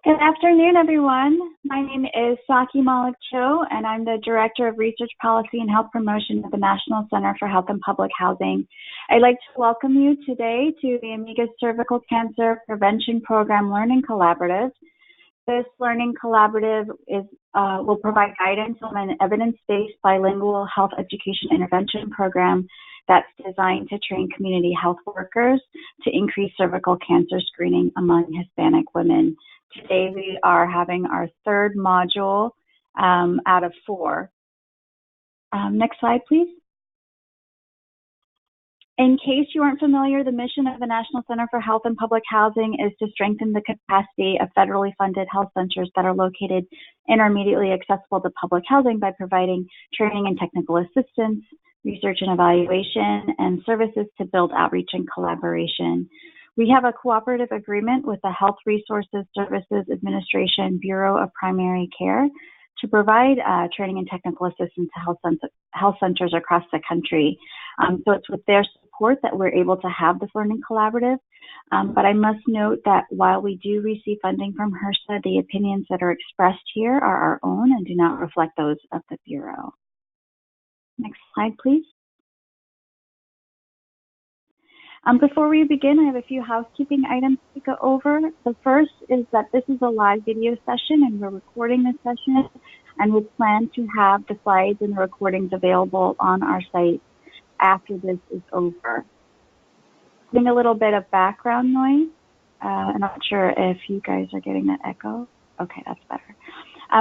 Good afternoon, everyone. My name is Saki Malik Cho, and I'm the Director of Research Policy and Health Promotion at the National Center for Health and Public Housing. I'd like to welcome you today to the AMIGAS Cervical Cancer Prevention Program Learning Collaborative. This learning collaborative will provide guidance on an evidence-based bilingual health education intervention program that's designed to train community health workers to increase cervical cancer screening among Hispanic women. Today we are having our third module out of 4. Next slide, please. In case you aren't familiar, the mission of the National Center for Health and Public Housing is to strengthen the capacity of federally funded health centers that are located and are immediately accessible to public housing by providing training and technical assistance, research and evaluation, and services to build outreach and collaboration. We have a cooperative agreement with the Health Resources Services Administration Bureau of Primary Care to provide training and technical assistance to health centers across the country. So it's with their support that we're able to have this learning collaborative. But I must note that while we do receive funding from HRSA, the opinions that are expressed here are our own and do not reflect those of the Bureau. Next slide, please. Before we begin, I have a few housekeeping items to go over. The first is that this is a live video session and we're recording this session, and we plan to have the slides and the recordings available on our site after this is over. Getting a little bit of background noise. I'm not sure if you guys are getting that echo. Okay, that's better.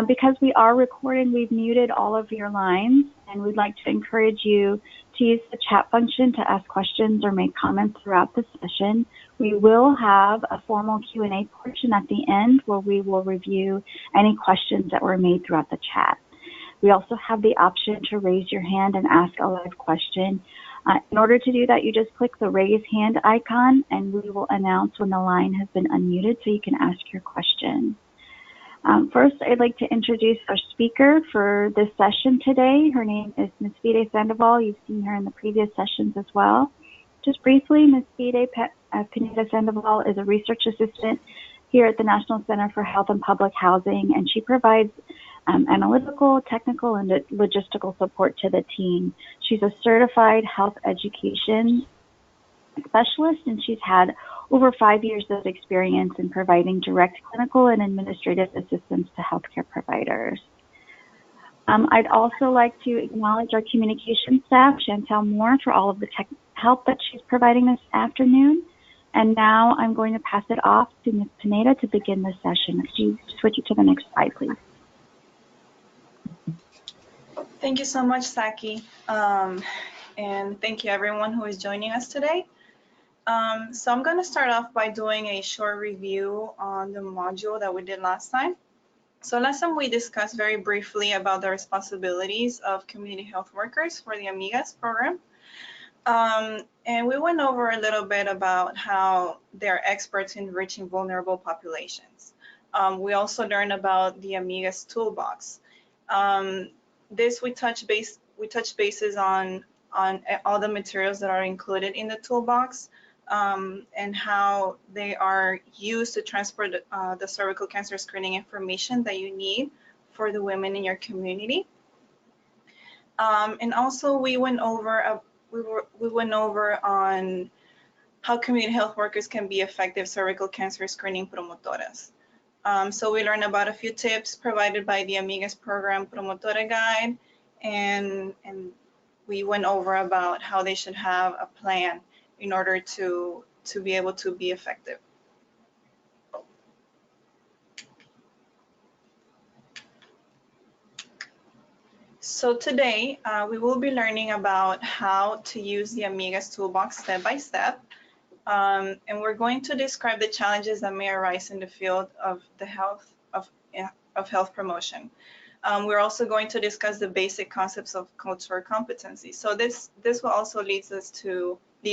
Because we are recording, we've muted all of your lines, and we'd like to encourage you to use the chat function to ask questions or make comments throughout the session. We will have a formal Q&A portion at the end where we will review any questions that were made throughout the chat. We also have the option to raise your hand and ask a live question. In order to do that, you just click the raise hand icon, and we will announce when the line has been unmuted so you can ask your question. First, I'd like to introduce our speaker for this session today. Her name is Ms. Fide Sandoval. You've seen her in the previous sessions as well. Just briefly, Ms. Fide Pineda Sandoval is a research assistant here at the National Center for Health and Public Housing, and she provides analytical, technical, and logistical support to the team. She's a certified health education specialist, and she's had over 5 years of experience in providing direct clinical and administrative assistance to healthcare providers. I'd also like to acknowledge our communication staff, Chantel Moore, for all of the tech help that she's providing this afternoon. And now I'm going to pass it off to Ms. Pineda to begin the session. If you switch it to the next slide, please. Thank you so much, Saki. And thank you everyone who is joining us today. So I'm going to start off by doing a short review on the module that we did last time. So last time we discussed very briefly about the responsibilities of community health workers for the AMIGAS program. And we went over a little bit about how they're experts in reaching vulnerable populations. We also learned about the AMIGAS toolbox. This we touched bases on all the materials that are included in the toolbox. And how they are used to transport the cervical cancer screening information that you need for the women in your community. And also we went over on how community health workers can be effective cervical cancer screening promotoras. So we learned about a few tips provided by the AMIGAS program Promotora Guide, and we went over about how they should have a plan in order to be able to be effective. So today we will be learning about how to use the AMIGAS toolbox step by step, and we're going to describe the challenges that may arise in the field of the health promotion. We're also going to discuss the basic concepts of cultural competency. So this will also lead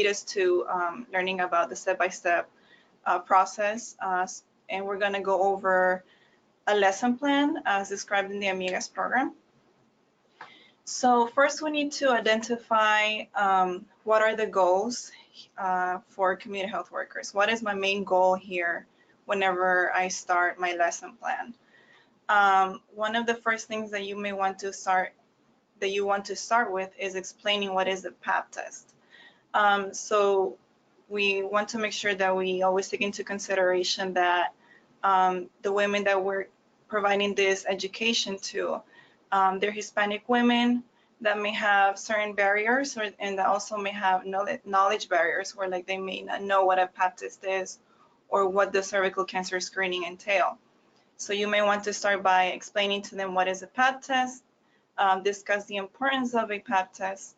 us to learning about the step-by-step process, and we're going to go over a lesson plan as described in the AMIGAS program. So first we need to identify what are the goals for community health workers. What is my main goal here whenever I start my lesson plan. One of the first things that you may want to start with is explaining what is a pap test. So we want to make sure that we always take into consideration that the women that we're providing this education to, they're Hispanic women that may have certain barriers, and that also may have knowledge barriers, where like they may not know what a pap test is or what the cervical cancer screening entail. So you may want to start by explaining to them what is a pap test, discuss the importance of a pap test,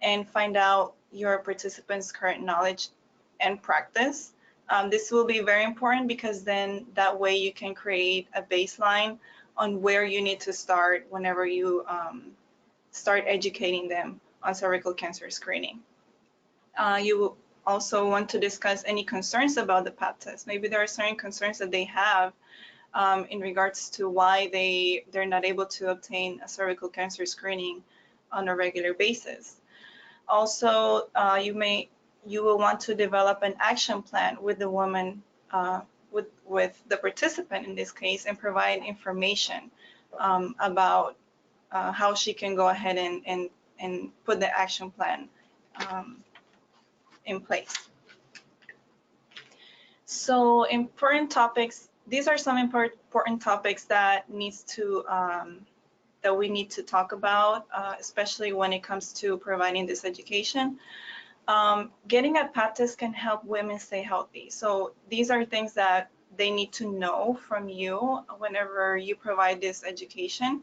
and find out your participants' current knowledge and practice. This will be very important because then that way you can create a baseline on where you need to start whenever you start educating them on cervical cancer screening. You will also want to discuss any concerns about the pap test. Maybe there are certain concerns that they have in regards to why they're not able to obtain a cervical cancer screening on a regular basis. Also, you will want to develop an action plan with the woman, with the participant in this case, and provide information about how she can go ahead and put the action plan in place. So important topics, these are some important topics that that we need to talk about, especially when it comes to providing this education. Getting a pap test can help women stay healthy. So these are things that they need to know from you whenever you provide this education.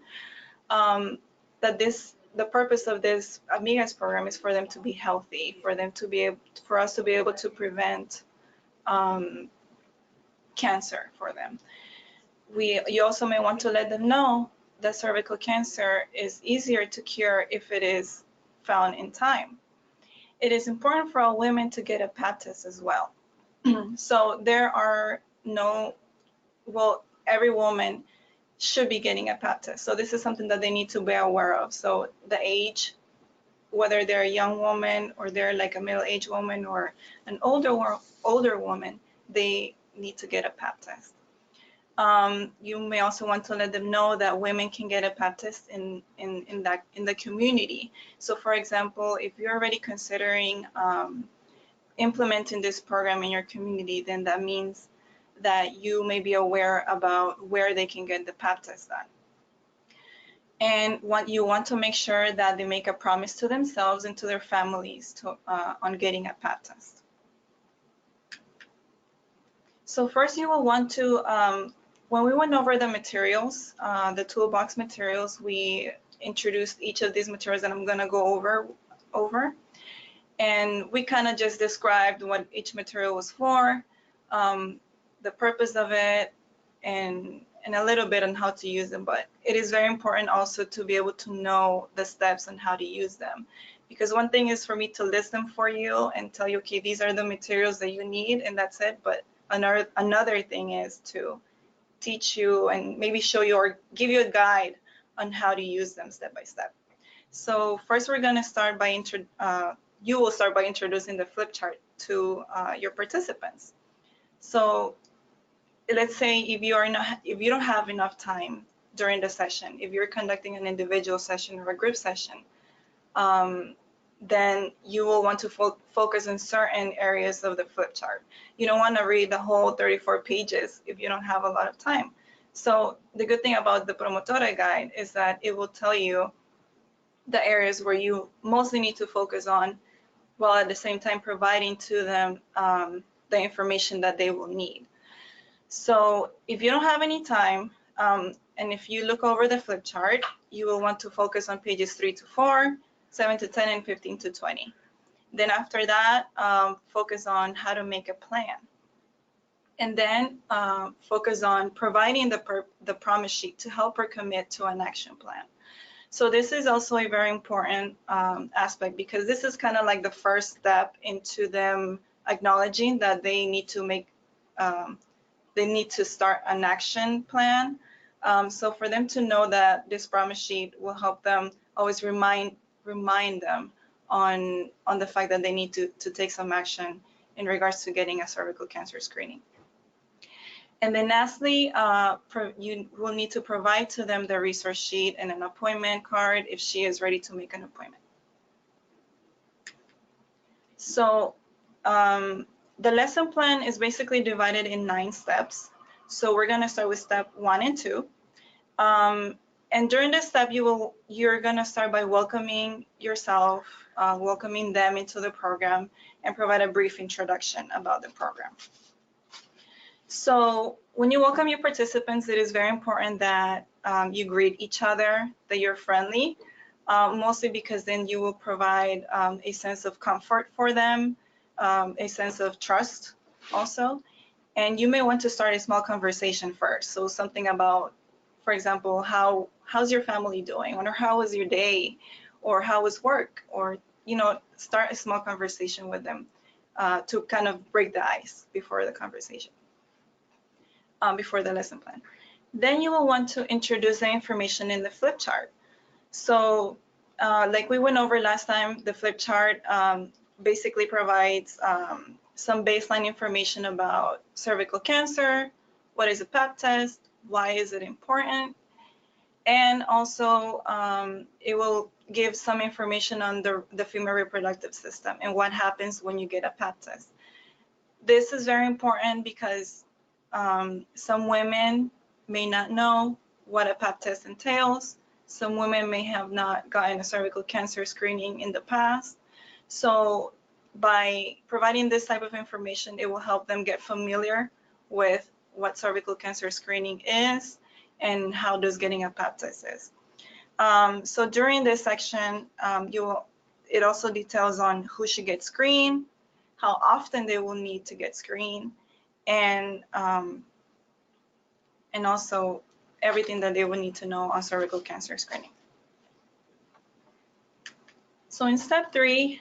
The purpose of this AMIGAS program is for them to be healthy, for us to be able to prevent cancer for them. You also may want to let them know that cervical cancer is easier to cure if it is found in time. It is important for all women to get a pap test as well. So every woman should be getting a pap test. So this is something that they need to be aware of. So the age, whether they're a young woman or they're like a middle-aged woman or an older woman, they need to get a pap test. You may also want to let them know that women can get a pap test in the community. So for example, if you're already considering implementing this program in your community, then that means that you may be aware about where they can get the pap test done. And you want to make sure that they make a promise to themselves and to their families on getting a pap test. So first you will want to, when we went over the materials, the toolbox materials, we introduced each of these materials that I'm going to go over. And we kind of just described what each material was for, the purpose of it, and a little bit on how to use them. But it is very important also to be able to know the steps on how to use them. Because one thing is for me to list them for you and tell you, okay, these are the materials that you need, and that's it. But another thing is to teach you and maybe show you or give you a guide on how to use them step by step. So first we're going to start by you will start by introducing the flip chart to your participants. So let's say if you don't have enough time during the session, if you're conducting an individual session or a group session, then you will want to focus on certain areas of the flip chart. You don't want to read the whole 34 pages if you don't have a lot of time. So the good thing about the promotora guide is that it will tell you the areas where you mostly need to focus on, while at the same time providing to them the information that they will need. So if you don't have any time, and if you look over the flip chart, you will want to focus on pages 3 to 4, 7 to 10, and 15 to 20. Then after that, focus on how to make a plan. And then focus on providing the promise sheet to help her commit to an action plan. So this is also a very important aspect, because this is kind of like the first step into them acknowledging that they need to start an action plan. So for them to know that this promise sheet will help them always remind them on the fact that they need to take some action in regards to getting a cervical cancer screening. And then lastly, you will need to provide to them the resource sheet and an appointment card if she is ready to make an appointment. So the lesson plan is basically divided in 9 steps. So we're going to start with step 1 and 2. And during this step, you're going to start by welcoming yourself, welcoming them into the program, and provide a brief introduction about the program. So when you welcome your participants, it is very important that you greet each other, that you're friendly, mostly because then you will provide a sense of comfort for them, a sense of trust also. And you may want to start a small conversation first. So something about, for example, how's your family doing, or how was your day, or how was work, or start a small conversation with them to kind of break the ice before the conversation. Before the lesson plan. Then you will want to introduce the information in the flip chart. So like we went over last time, the flip chart basically provides some baseline information about cervical cancer, what is a pap test, why is it important, and also it will give some information on the female reproductive system and what happens when you get a pap test. This is very important because some women may not know what a pap test entails. Some women may have not gotten a cervical cancer screening in the past. So by providing this type of information, it will help them get familiar with what cervical cancer screening is and how does getting a pap test is. So during this section, it also details on who should get screened, how often they will need to get screened, and also everything that they will need to know on cervical cancer screening. So in step 3,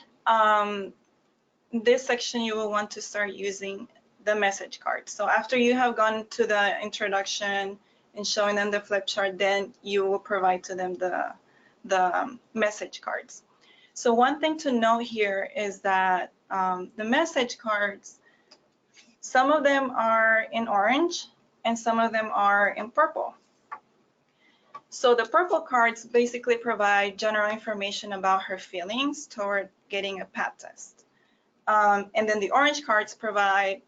this section you will want to start using the message card. So after you have gone to the introduction and showing them the flip chart, then you will provide to them the message cards. So one thing to note here is that the message cards, some of them are in orange and some of them are in purple. So the purple cards basically provide general information about her feelings toward getting a pap test. And then the orange cards provide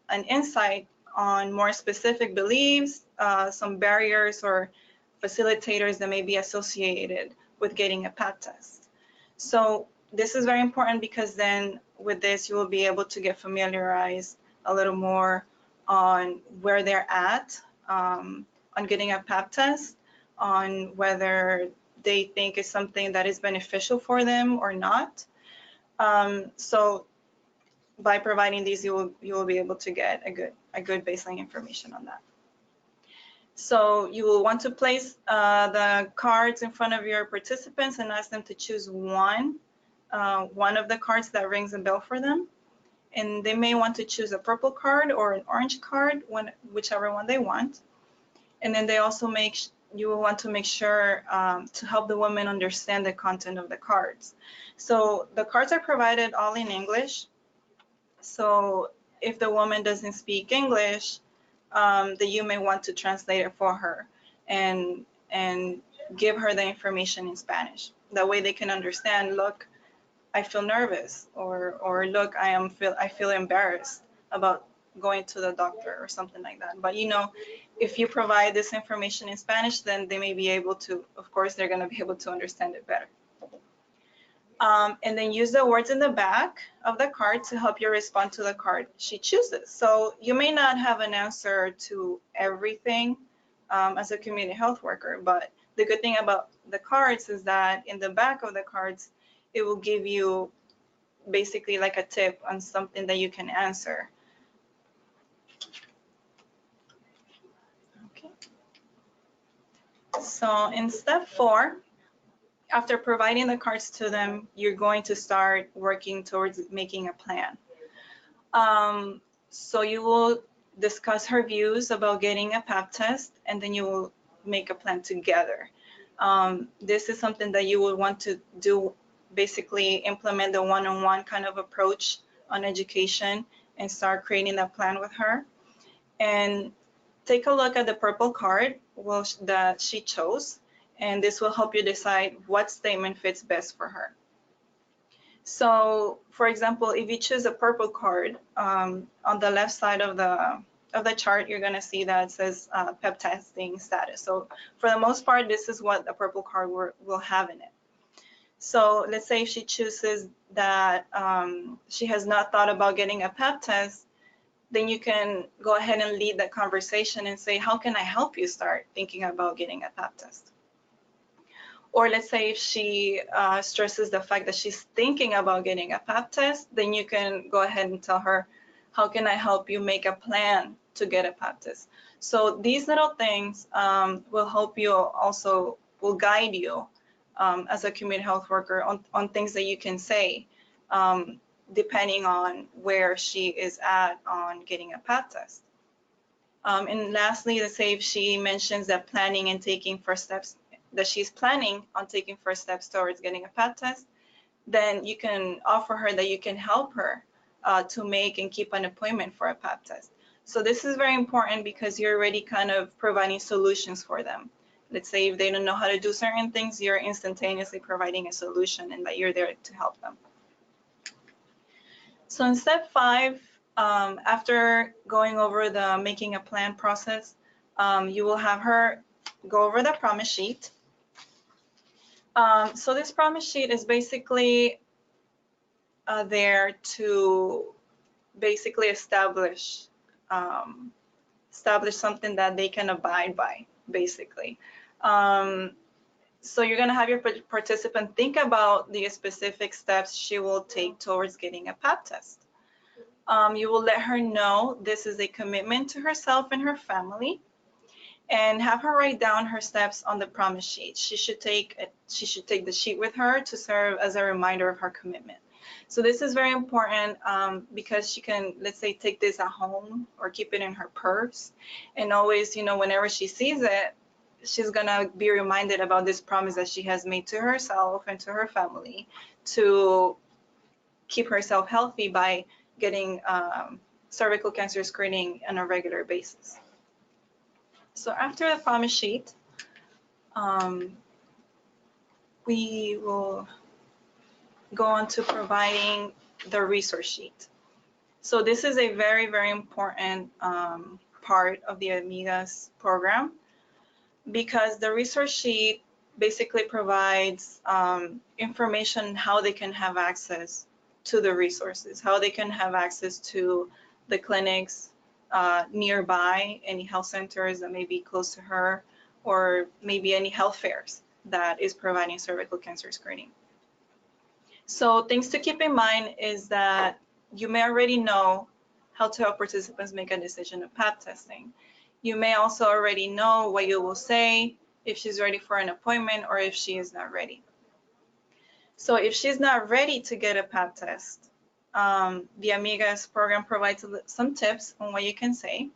an insight on more specific beliefs, some barriers or facilitators that may be associated with getting a pap test. So this is very important because then with this, you will be able to get familiarized a little more on where they're at on getting a pap test, on whether they think it's something that is beneficial for them or not. So by providing these, you will be able to get a good baseline information on that. So you will want to place the cards in front of your participants and ask them to choose one of the cards that rings a bell for them. And they may want to choose a purple card or an orange card, whichever one they want. And then they also you will want to make sure to help the women understand the content of the cards. So the cards are provided all in English. So if the woman doesn't speak English, then you may want to translate it for her and give her the information in Spanish. That way they can understand, look, I feel nervous, or look, I feel embarrassed about going to the doctor or something like that. But if you provide this information in Spanish, then they may be able to, of course, they're going to be able to understand it better. And then use the words in the back of the card to help you respond to the card she chooses. So you may not have an answer to everything as a community health worker, but the good thing about the cards is that in the back of the cards, it will give you basically like a tip on something that you can answer. Okay. So in step 4, after providing the cards to them, you're going to start working towards making a plan. So you will discuss her views about getting a pap test, and then you will make a plan together. This is something that you will want to do, basically implement the one-on-one kind of approach on education and start creating that plan with her. And take a look at the purple card that she chose, and this will help you decide what statement fits best for her. So, for example, if you choose a purple card, on the left side of the chart, you're going to see that it says PEP testing status. So, for the most part, this is what a purple card will have in it. So, let's say if she chooses that she has not thought about getting a PEP test, then you can go ahead and lead the conversation and say, how can I help you start thinking about getting a PEP test? Or let's say if she stresses the fact that she's thinking about getting a PEP test, then you can go ahead and tell her, how can I help you make a plan to get a PEP test? So these little things will help you, also will guide you as a community health worker on things that you can say, depending on where she is at on getting a PEP test. And lastly, let's say if she mentions that planning and taking first steps, that she's planning on taking first steps towards getting a PEP test, then you can offer her that you can help her to make and keep an appointment for a PEP test. So this is very important because you're already kind of providing solutions for them. Let's say if they don't know how to do certain things, you're instantaneously providing a solution and that you're there to help them. So in step 5, after going over the making a plan process, you will have her go over the promise sheet. So this promise sheet is basically there to basically establish something that they can abide by, basically. So you're going to have your participant think about the specific steps she will take towards getting a PEP test. You will let her know this is a commitment to herself and her family, and have her write down her steps on the promise sheet. She should take the sheet with her to serve as a reminder of her commitment. So this is very important because she can, let's say, take this at home or keep it in her purse, and always, whenever she sees it, she's gonna be reminded about this promise that she has made to herself and to her family to keep herself healthy by getting cervical cancer screening on a regular basis. So after the promise sheet, we will go on to providing the resource sheet. So this is a very, very important part of the AMIGAS program, because the resource sheet basically provides information how they can have access to the resources, how they can have access to the clinics nearby, any health centers that may be close to her, or maybe any health fairs that is providing cervical cancer screening. So things to keep in mind is that you may already know how to help participants make a decision of PEP testing. You may also already know what you will say if she's ready for an appointment or if she is not ready. So if she's not ready to get a PEP test, the AMIGAS program provides some tips on what you can say.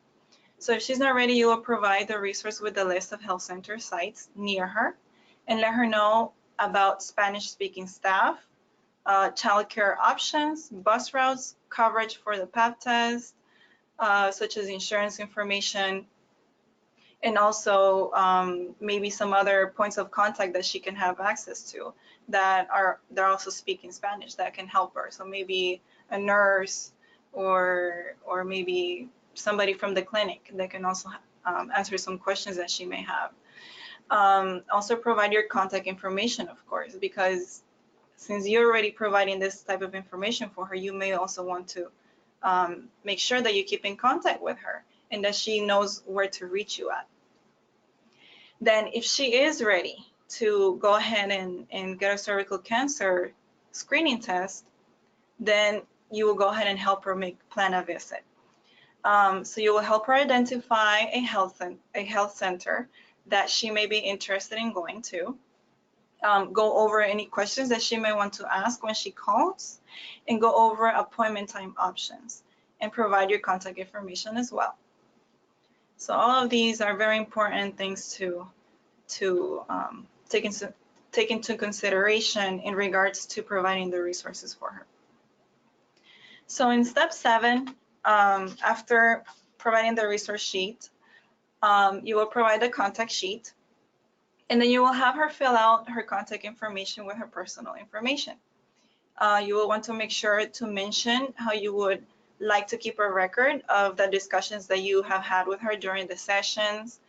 So if she's not ready, you will provide the resource with the list of health center sites near her and let her know about Spanish-speaking staff, childcare options, bus routes, coverage for the PEP test, such as insurance information, and also maybe some other points of contact that she can have access to they're also speaking Spanish that can help her. So maybe a nurse or maybe somebody from the clinic that can also answer some questions that she may have. Also provide your contact information, of course, because since you're already providing this type of information for her, you may also want to make sure that you keep in contact with her and that she knows where to reach you at. Then if she is ready to go ahead and get a cervical cancer screening test, then you will go ahead and help her plan a visit. So you will help her identify a health center that she may be interested in going to. Go over any questions that she may want to ask when she calls, and go over appointment time options, and provide your contact information as well. So all of these are very important things to take into consideration in regards to providing the resources for her. So in step 7, after providing the resource sheet, You will provide a contact sheet, and then you will have her fill out her contact information with her personal information. You will want to make sure to mention how you would like to keep a record of the discussions that you have had with her during the sessions.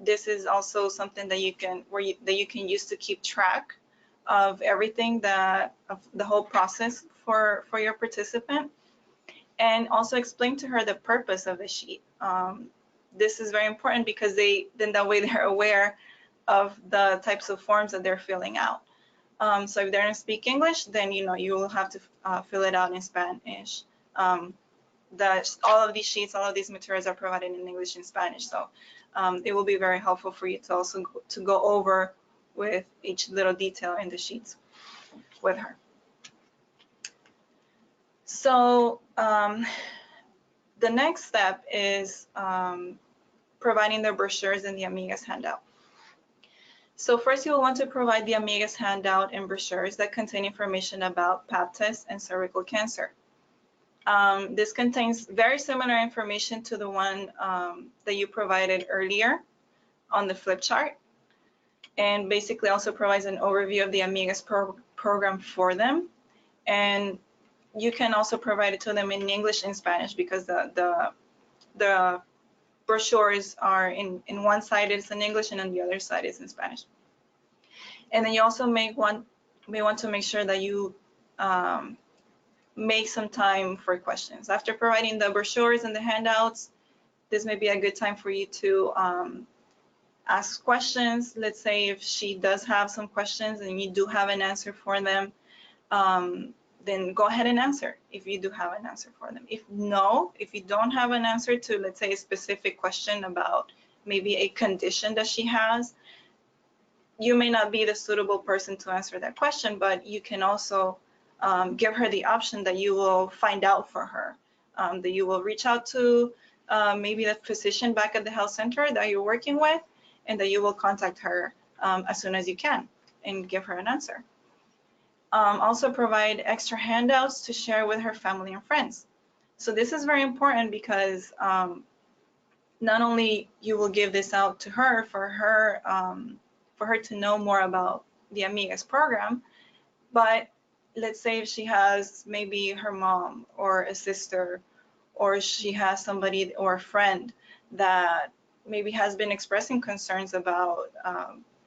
This is also something that you can use to keep track of everything of the whole process for your participant, and also explain to her the purpose of the sheet. This is very important because then that way they're aware of the types of forms that they're filling out. So if they don't speak English, then you will have to fill it out in Spanish. All of these sheets, all of these materials are provided in English and Spanish, so it will be very helpful for you to also go over with each little detail in the sheets with her. So the next step is providing the brochures and the AMIGAS handout. So first, you will want to provide the AMIGAS handout and brochures that contain information about Pap tests and cervical cancer. This contains very similar information to the one that you provided earlier on the flip chart, and basically also provides an overview of the AMIGAS program for them. And you can also provide it to them in English and Spanish, because the brochures are in one side it's in English and on the other side it's in Spanish. And then you also may want to make sure that you make some time for questions. After providing the brochures and the handouts, this may be a good time for you to ask questions. Let's say if she does have some questions and you do have an answer for them, then go ahead and answer if you do have an answer for them. If you don't have an answer to, let's say, a specific question about maybe a condition that she has, you may not be the suitable person to answer that question, but you can also give her the option that you will find out for her, that you will reach out to maybe the physician back at the health center that you're working with, and that you will contact her as soon as you can and give her an answer. Also provide extra handouts to share with her family and friends. So this is very important because not only you will give this out to her for her to know more about the AMIGAS program, but let's say if she has maybe her mom or a sister, or she has somebody or a friend that maybe has been expressing concerns about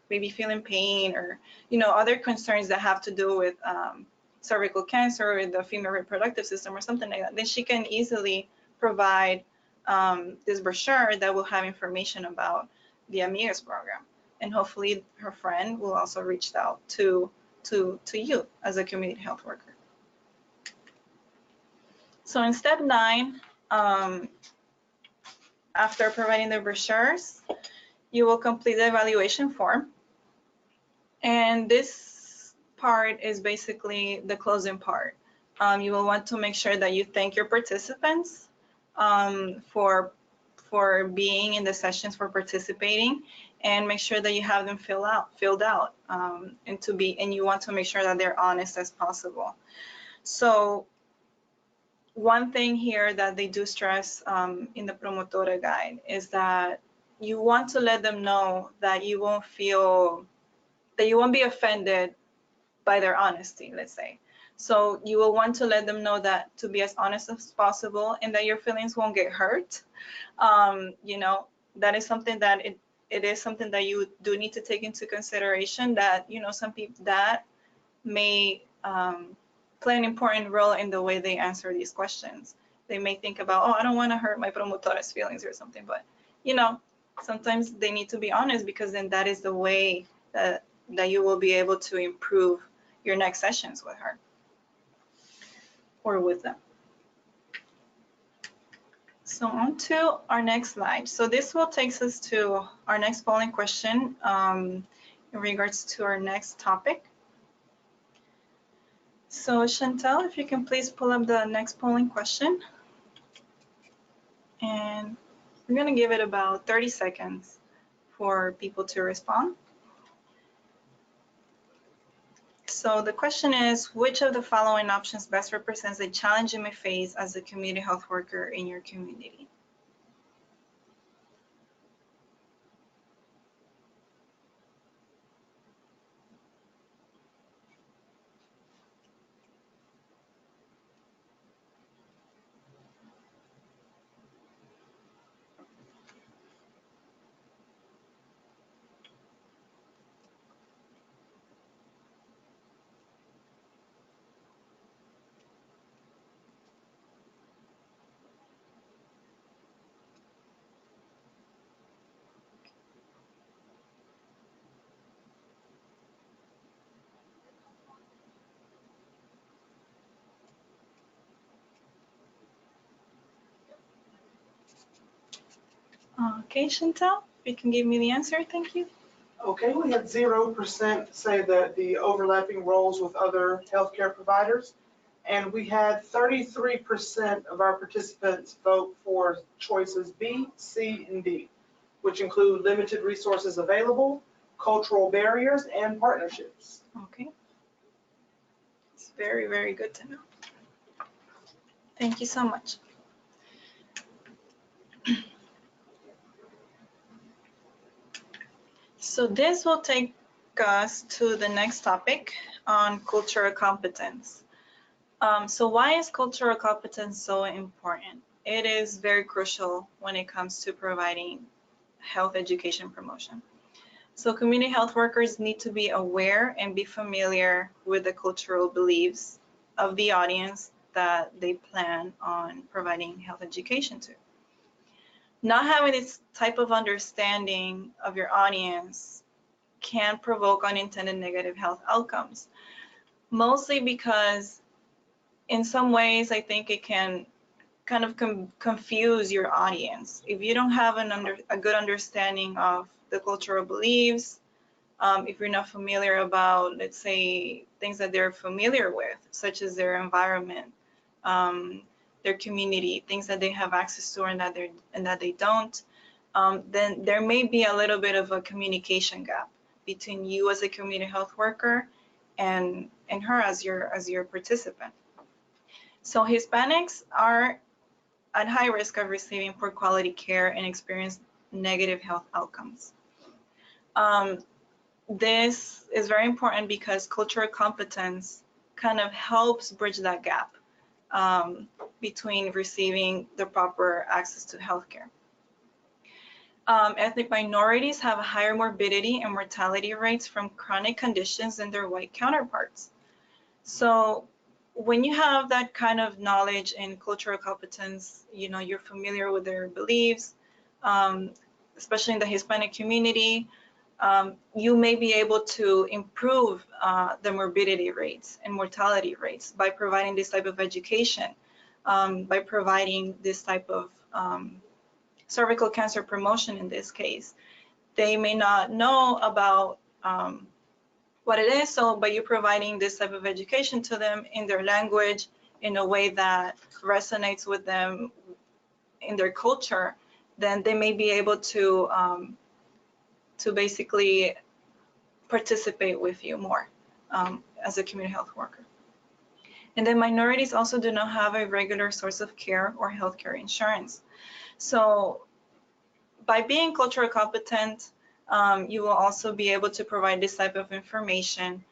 maybe feeling pain, or other concerns that have to do with cervical cancer or the female reproductive system or something like that, then she can easily provide this brochure that will have information about the AMIGAS program, and hopefully her friend will also reach out to you as a community health worker. So in step 9, after providing the brochures, you will complete the evaluation form. And this part is basically the closing part. You will want to make sure that you thank your participants for being in the sessions, for participating, and make sure that you have them filled out, and you want to make sure that they're honest as possible. So one thing here that they do stress in the promotora guide is that you want to let them know that you won't be offended by their honesty, let's say. So you will want to let them know that to be as honest as possible, and that your feelings won't get hurt. That is something that it is something that you do need to take into consideration, that some people that may play an important role in the way they answer these questions. They may think about, oh, I don't want to hurt my promotora's feelings or something, but sometimes they need to be honest, because then that is the way that you will be able to improve your next sessions with her or with them. So on to our next slide. So this will take us to our next polling question in regards to our next topic. So Chantel, if you can please pull up the next polling question. And we're going to give it about 30 seconds for people to respond. So the question is, which of the following options best represents a challenge you may face as a community health worker in your community? Okay, Chantal, if you can give me the answer, thank you. Okay, we had 0% say that the overlapping roles with other healthcare providers, and we had 33% of our participants vote for choices B, C, and D, which include limited resources available, cultural barriers, and partnerships. Okay. It's very, very good to know. Thank you so much. So this will take us to the next topic on cultural competence. So why is cultural competence so important? It is very crucial when it comes to providing health education promotion. So community health workers need to be aware and be familiar with the cultural beliefs of the audience that they plan on providing health education to. Not having this type of understanding of your audience can provoke unintended negative health outcomes, mostly because in some ways I think it can kind of confuse your audience. If you don't have a good understanding of the cultural beliefs, if you're not familiar about, let's say, things that they're familiar with, such as their environment, their community, things that they have access to and that they don't, then there may be a little bit of a communication gap between you as a community health worker and her as your participant. So Hispanics are at high risk of receiving poor quality care and experience negative health outcomes. This is very important because cultural competence kind of helps bridge that gap between receiving the proper access to healthcare. Ethnic minorities have higher morbidity and mortality rates from chronic conditions than their white counterparts. So when you have that kind of knowledge in cultural competence, you know, you're familiar with their beliefs, especially in the Hispanic community, you may be able to improve the morbidity rates and mortality rates by providing this type of education, by providing this type of cervical cancer promotion in this case. They may not know about what it is, so by you providing this type of education to them in their language, in a way that resonates with them in their culture, then they may be able to basically participate with you more as a community health worker. And then minorities also do not have a regular source of care or healthcare insurance. So by being culturally competent, you will also be able to provide this type of information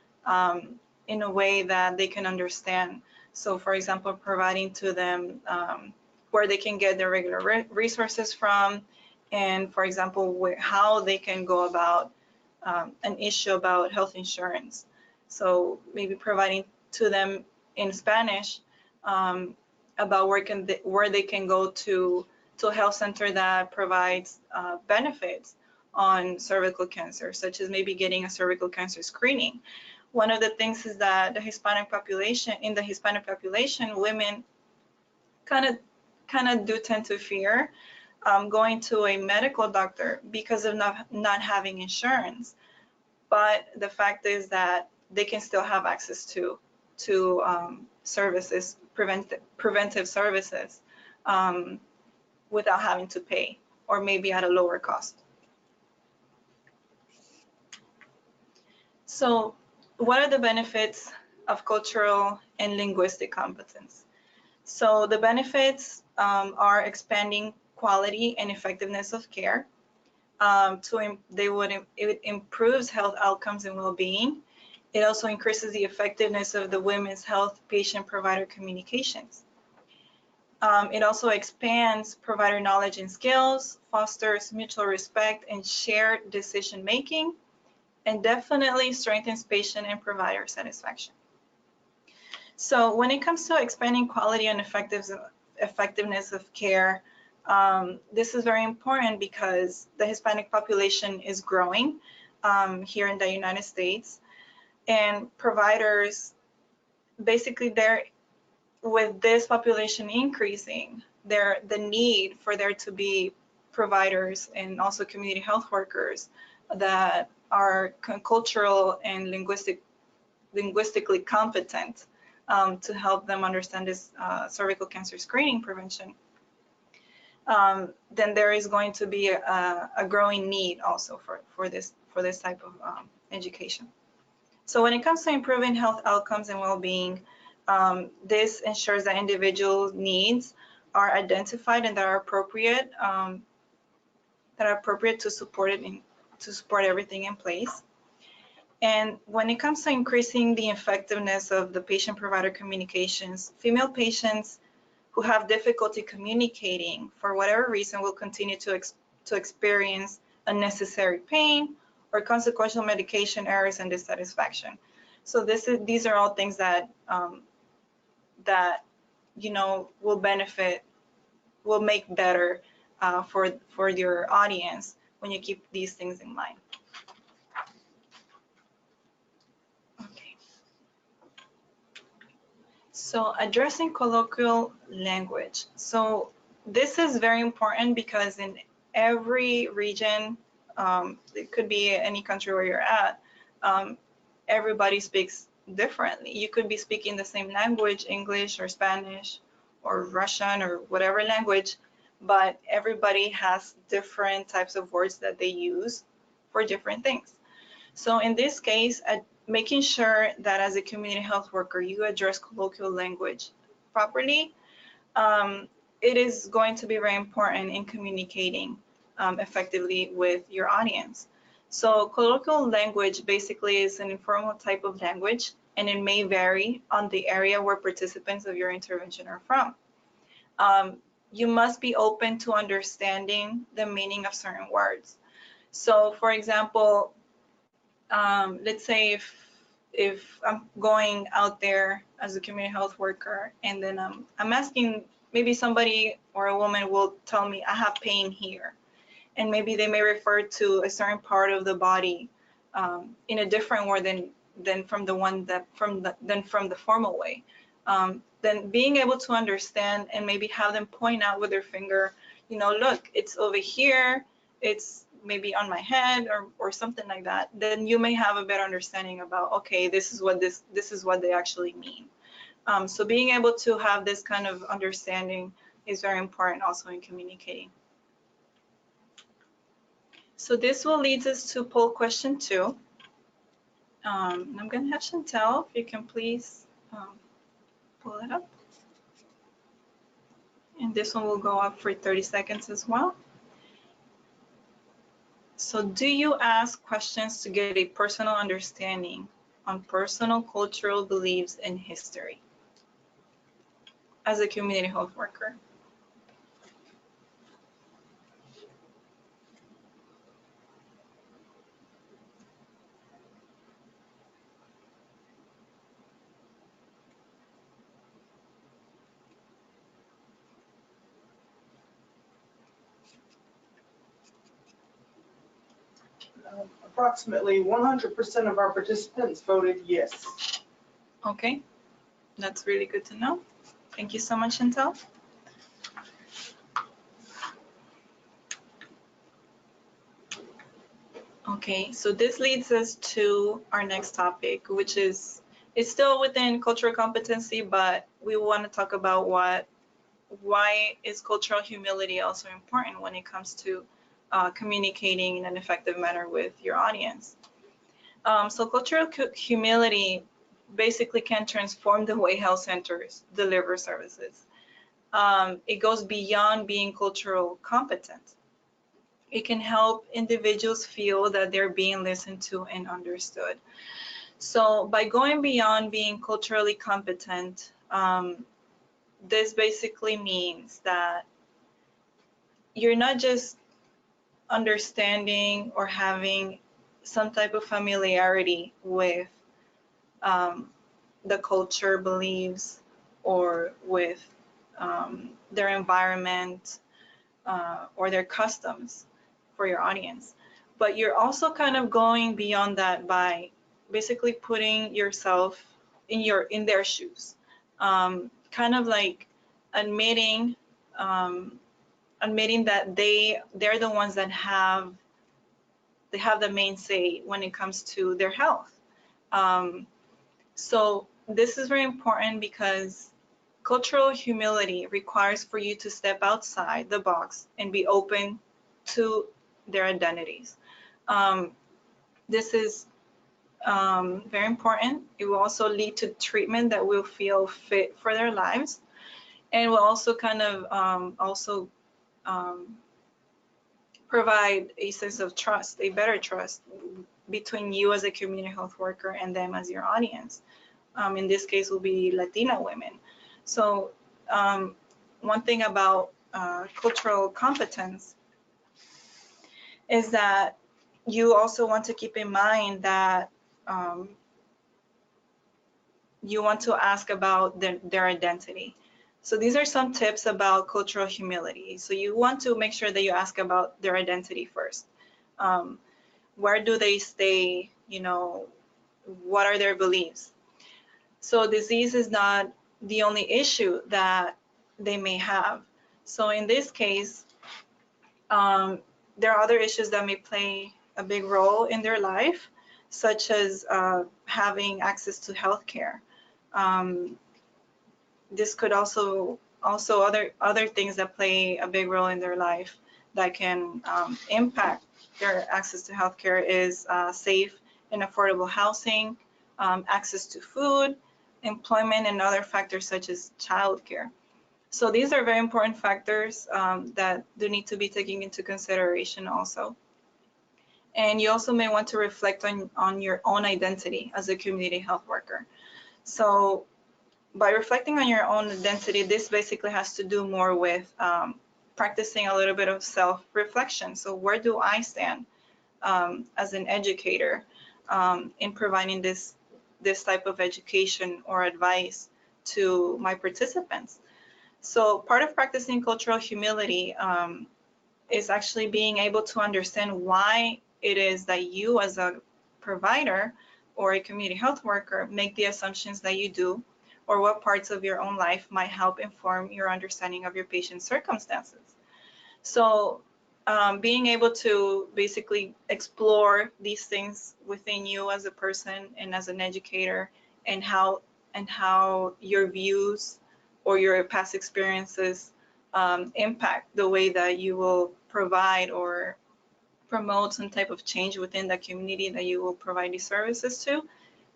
in a way that they can understand. So for example, providing to them where they can get their regular resources from, and for example, how they can go about an issue about health insurance. So maybe providing to them in Spanish about where they can go to a health center that provides benefits on cervical cancer, such as maybe getting a cervical cancer screening. One of the things is that the Hispanic population, women kind of do tend to fear going to a medical doctor because of not having insurance. But the fact is that they can still have access to services, preventive services, without having to pay, or maybe at a lower cost. So what are the benefits of cultural and linguistic competence? So the benefits are expanding quality and effectiveness of care. It improves health outcomes and well-being. It also increases the effectiveness of the women's health patient-provider communications. It also expands provider knowledge and skills, fosters mutual respect and shared decision-making, and definitely strengthens patient and provider satisfaction. So when it comes to expanding quality and effectiveness of care, this is very important because the Hispanic population is growing here in the United States, and providers, basically, with this population increasing, the need for there to be providers and also community health workers that are cultural and linguistically competent to help them understand this cervical cancer screening prevention, then there is going to be a growing need also for this type of education. So when it comes to improving health outcomes and well-being, this ensures that individual needs are identified and that are appropriate to support everything in place. And when it comes to increasing the effectiveness of the patient-provider communications, female patients who have difficulty communicating for whatever reason will continue to experience unnecessary pain or consequential medication errors and dissatisfaction. So these are all things that will make better for your audience when you keep these things in mind. Okay. So addressing colloquial language. So this is very important because in every region, it could be any country where you're at, everybody speaks differently. You could be speaking the same language, English or Spanish or Russian or whatever language, but everybody has different types of words that they use for different things. So in this case, making sure that as a community health worker, you address colloquial language properly, it is going to be very important in communicating effectively with your audience. So colloquial language basically is an informal type of language, and it may vary on the area where participants of your intervention are from. You must be open to understanding the meaning of certain words. So for example, let's say if I'm going out there as a community health worker and then I'm asking, maybe somebody or a woman will tell me, I have pain here. And maybe they may refer to a certain part of the body in a different word than from the formal way. Then being able to understand and maybe have them point out with their finger, look, it's over here, it's maybe on my head or something like that, then you may have a better understanding about, okay, this is what they actually mean. So being able to have this kind of understanding is very important also in communicating. So this will lead us to poll question 2. I'm going to have Chantel, if you can please pull it up. And this one will go up for 30 seconds as well. So do you ask questions to get a personal understanding on personal cultural beliefs and history as a community health worker? Approximately 100% of our participants voted yes. Okay, that's really good to know. Thank you so much, Chantel. Okay, so this leads us to our next topic, which is, it's still within cultural competency, but we want to talk about why is cultural humility also important when it comes to communicating in an effective manner with your audience. So cultural humility basically can transform the way health centers deliver services. It goes beyond being cultural competent. It can help individuals feel that they're being listened to and understood. So by going beyond being culturally competent, this basically means that you're not just understanding or having some type of familiarity with the culture, beliefs, or with their environment or their customs for your audience, but you're also kind of going beyond that by basically putting yourself in their shoes, kind of like admitting admitting that they're the ones that have the main say when it comes to their health. So this is very important because cultural humility requires for you to step outside the box and be open to their identities. This is very important. It will also lead to treatment that will feel fit for their lives, and will also kind of provide a sense of trust, a better trust between you as a community health worker and them as your audience. In this case will be Latina women. So one thing about cultural competence is that you also want to keep in mind that you want to ask about their identity. So these are some tips about cultural humility. So you want to make sure that you ask about their identity first. Where do they stay? You know, what are their beliefs? So disease is not the only issue that they may have. So in this case, there are other issues that may play a big role in their life, such as having access to healthcare. This could also other things that play a big role in their life that can impact their access to healthcare is safe and affordable housing, access to food, employment, and other factors such as childcare. So these are very important factors that do need to be taken into consideration also. And you also may want to reflect on your own identity as a community health worker. So by reflecting on your own identity, this basically has to do more with practicing a little bit of self-reflection. So where do I stand as an educator in providing this type of education or advice to my participants? So part of practicing cultural humility is actually being able to understand why it is that you as a provider or a community health worker make the assumptions that you do, or what parts of your own life might help inform your understanding of your patient's circumstances. So being able to basically explore these things within you as a person and as an educator, and how your views or your past experiences impact the way that you will provide or promote some type of change within the community that you will provide these services to,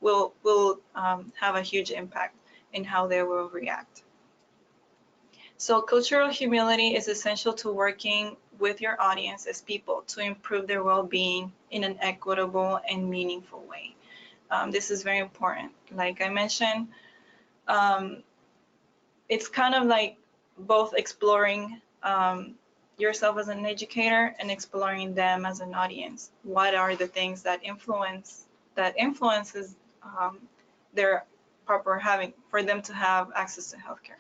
will have a huge impact in how they will react. So cultural humility is essential to working with your audience as people to improve their well-being in an equitable and meaningful way. This is very important. Like I mentioned, it's kind of like both exploring yourself as an educator and exploring them as an audience. What are the things that influences their proper having for them to have access to healthcare?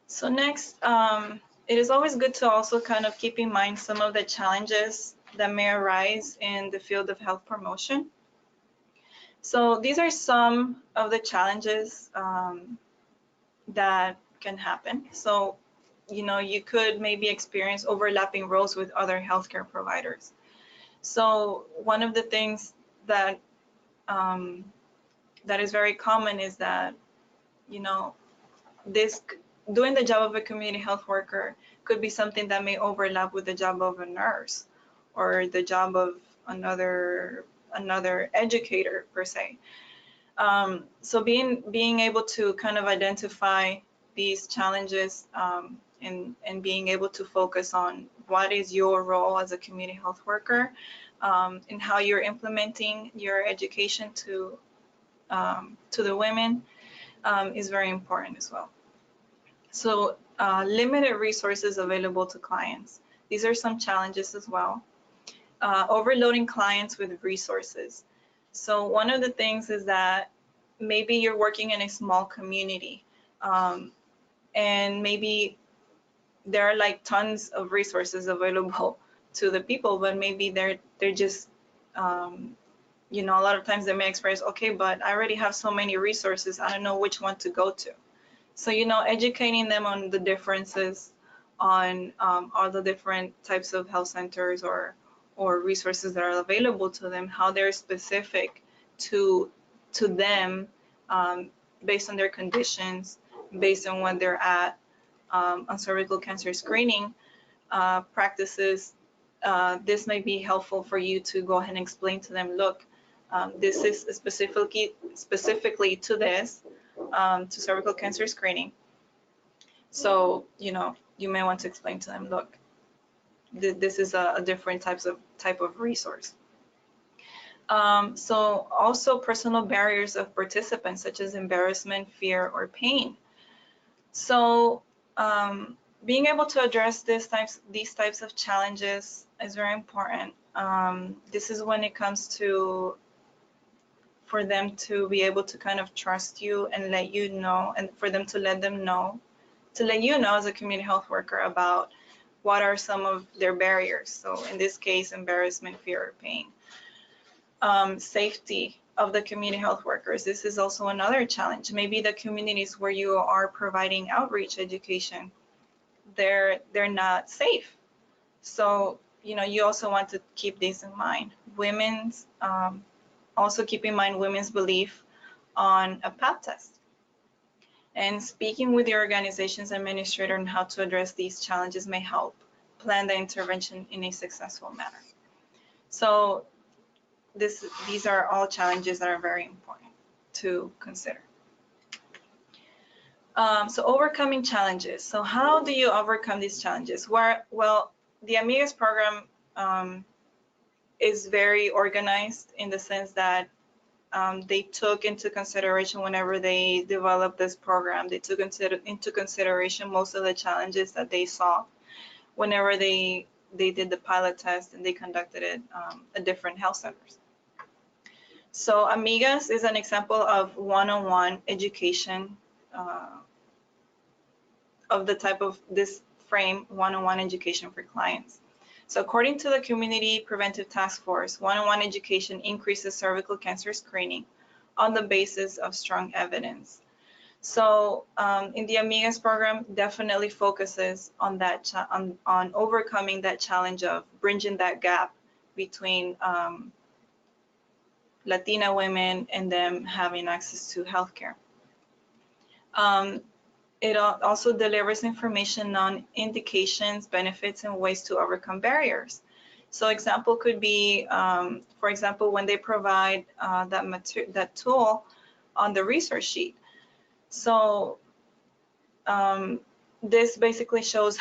So next, it is always good to also kind of keep in mind some of the challenges that may arise in the field of health promotion. So these are some of the challenges that can happen. So, you know, you could maybe experience overlapping roles with other healthcare providers. So one of the things that that is very common is that, you know, doing the job of a community health worker could be something that may overlap with the job of a nurse or the job of another educator per se. So being able to kind of identify these challenges and being able to focus on what is your role as a community health worker and how you're implementing your education to the women is very important as well. So limited resources available to clients. These are some challenges as well. Overloading clients with resources. So one of the things is that maybe you're working in a small community and maybe there are like tons of resources available to the people, but maybe they're just, you know, a lot of times they may express, okay, but I already have so many resources, I don't know which one to go to. So, you know, educating them on the differences on all the different types of health centers or resources that are available to them, how they're specific to them based on their conditions, based on what they're at on cervical cancer screening practices. This may be helpful for you to go ahead and explain to them, look, this is specifically to this, to cervical cancer screening. So, you know, you may want to explain to them, look, this is a different type of resource. So also personal barriers of participants, such as embarrassment, fear, or pain. So being able to address these types of challenges is very important. This is when it comes to for them to be able to kind of trust you and let you know, and for them to let you know as a community health worker about what are some of their barriers. So in this case, embarrassment, fear, or pain. Safety of the community health workers. This is also another challenge. Maybe the communities where you are providing outreach education, they're not safe. So, you know, you also want to keep this in mind. Women's, also keep in mind women's belief on a PAP test. And speaking with your organization's administrator on how to address these challenges may help plan the intervention in a successful manner. So these are all challenges that are very important to consider. So overcoming challenges. So how do you overcome these challenges? Well, the AMIGAS program is very organized in the sense that they took into consideration whenever they developed this program, they took into consideration most of the challenges that they saw whenever they did the pilot test and they conducted it at different health centers. So AMIGAS is an example of one-on-one education of the type of this frame, one-on-one education for clients. So according to the Community Preventive Task Force, one-on-one education increases cervical cancer screening on the basis of strong evidence. So in the AMIGAS program, definitely focuses on that on overcoming that challenge of bridging that gap between Latina women and them having access to healthcare. It also delivers information on indications, benefits, and ways to overcome barriers. So example could be, for example, when they provide that tool on the resource sheet. So this basically shows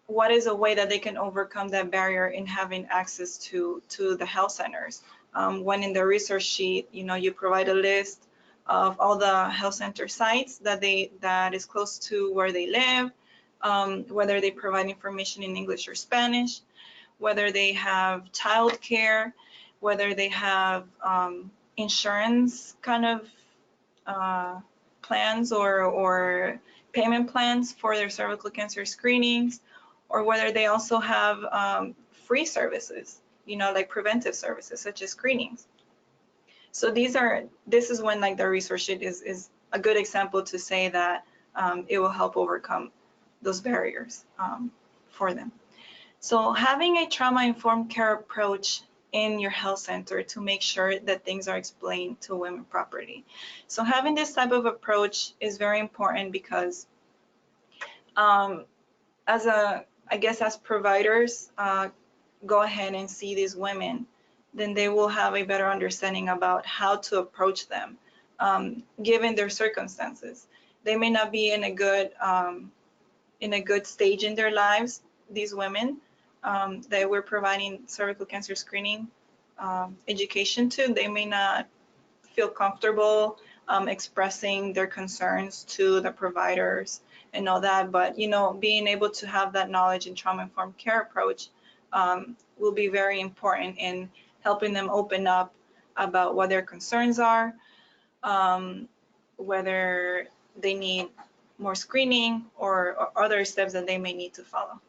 what is a way that they can overcome that barrier in having access to the health centers. When in the resource sheet, you know, you provide a list of all the health center sites that is close to where they live, whether they provide information in English or Spanish, whether they have childcare, whether they have insurance kind of plans or payment plans for their cervical cancer screenings, or whether they also have free services, you know, like preventive services such as screenings. So this is when like the resource sheet is a good example to say that it will help overcome those barriers for them. So having a trauma-informed care approach in your health center to make sure that things are explained to women properly. So having this type of approach is very important because as providers go ahead and see these women, then they will have a better understanding about how to approach them, given their circumstances. They may not be in a good stage in their lives, these women that we're providing cervical cancer screening education to. They may not feel comfortable expressing their concerns to the providers and all that, but you know, being able to have that knowledge and trauma-informed care approach will be very important in helping them open up about what their concerns are, whether they need more screening or other steps that they may need to follow.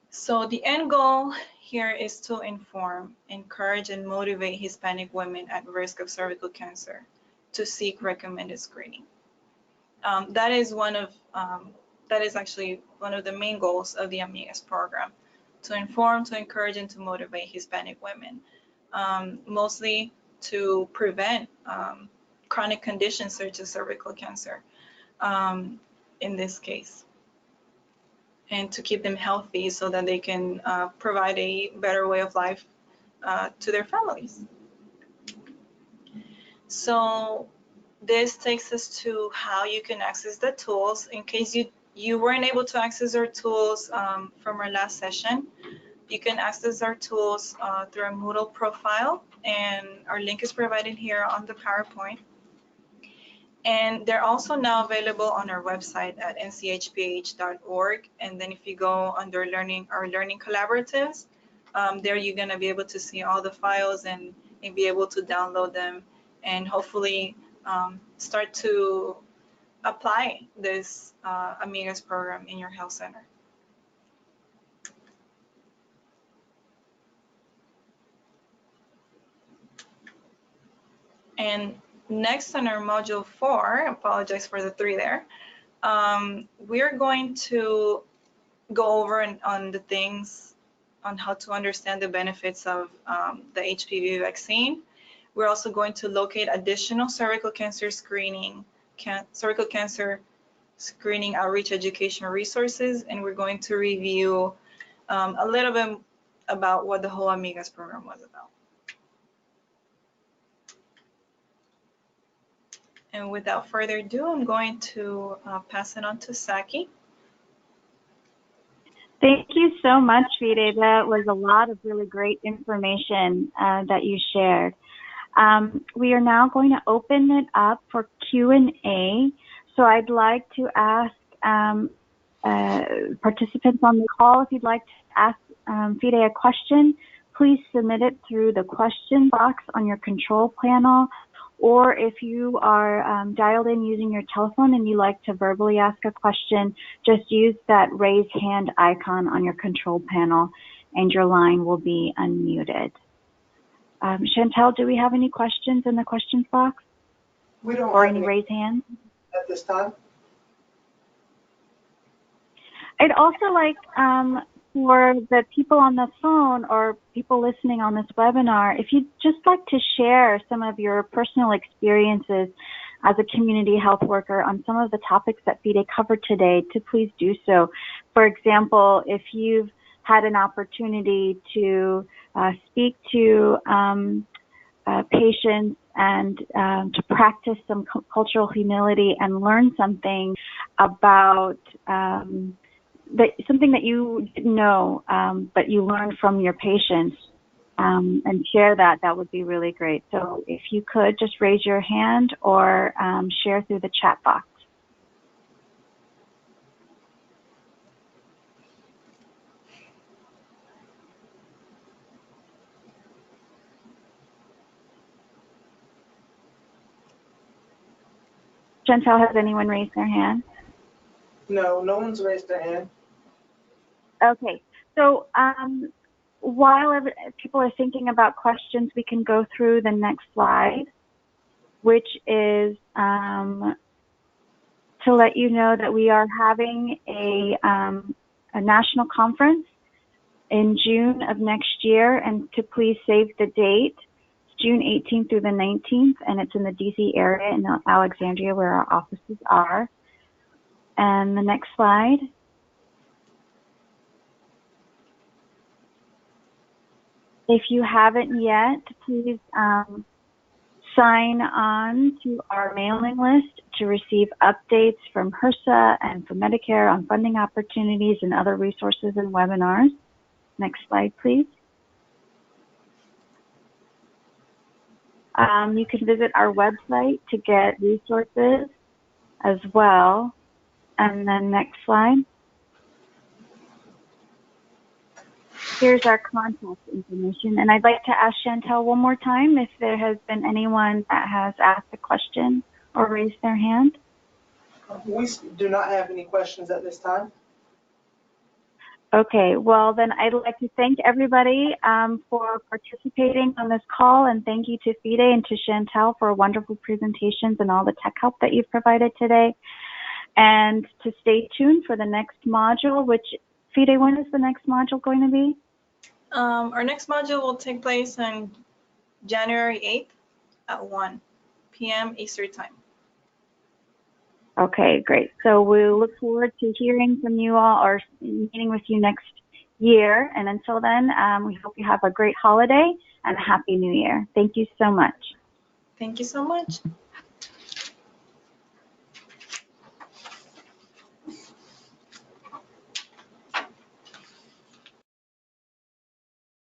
So the end goal here is to inform, encourage, and motivate Hispanic women at risk of cervical cancer to seek recommended screening. that is actually one of the main goals of the AMIGAS program, to inform, to encourage, and to motivate Hispanic women, mostly to prevent chronic conditions such as cervical cancer in this case, and to keep them healthy so that they can provide a better way of life to their families. So this takes us to how you can access the tools. In case you weren't able to access our tools from our last session, you can access our tools through our Moodle profile, and our link is provided here on the PowerPoint. And they're also now available on our website at nchph.org. And then if you go under our learning collaboratives, there you're going to be able to see all the files and be able to download them, and hopefully start to apply this AMIGAS program in your health center. And next on our module 4, apologize for the 3 there, we're going to go over on the things on how to understand the benefits of the HPV vaccine. We're also going to locate additional cervical cancer screening outreach education resources, and we're going to review a little bit about what the whole AMIGAS program was about. And without further ado, I'm going to pass it on to Saki. Thank you so much, Fide. That was a lot of really great information that you shared. We are now going to open it up for Q&A. So I'd like to ask participants on the call, if you'd like to ask Fide a question, please submit it through the question box on your control panel. Or if you are dialed in using your telephone and you like to verbally ask a question, just use that raise hand icon on your control panel and your line will be unmuted. Chantel, do we have any questions in the questions box? We don't or have any raised hands? At this time. I'd also like for the people on the phone or people listening on this webinar, if you'd just like to share some of your personal experiences as a community health worker on some of the topics that Fide covered today, to please do so. For example, if you've had an opportunity to speak to patients and to practice some cultural humility and learn something about something that you didn't know, but you learned from your patients, and share that, that would be really great. So if you could just raise your hand or share through the chat box. Chantel, has anyone raised their hand? No, no one's raised their hand. Okay, so while people are thinking about questions, we can go through the next slide, which is to let you know that we are having a national conference in June of next year, and to please save the date. It's June 18th through the 19th, and it's in the DC area in Alexandria where our offices are. And the next slide. If you haven't yet, please sign on to our mailing list to receive updates from HRSA and from Medicare on funding opportunities and other resources and webinars. Next slide, please. You can visit our website to get resources as well. And then next slide. Here's our contact information. And I'd like to ask Chantel one more time if there has been anyone that has asked a question or raised their hand. We do not have any questions at this time. Okay, well then I'd like to thank everybody for participating on this call, and thank you to Fide and to Chantel for wonderful presentations and all the tech help that you've provided today. and to stay tuned for the next module, which, Fide, when is the next module going to be? Our next module will take place on January 8th at 1 p.m. Eastern Time. Okay, great. So we look forward to hearing from you all or meeting with you next year. And until then, we hope you have a great holiday and a happy new year. Thank you so much. Thank you so much.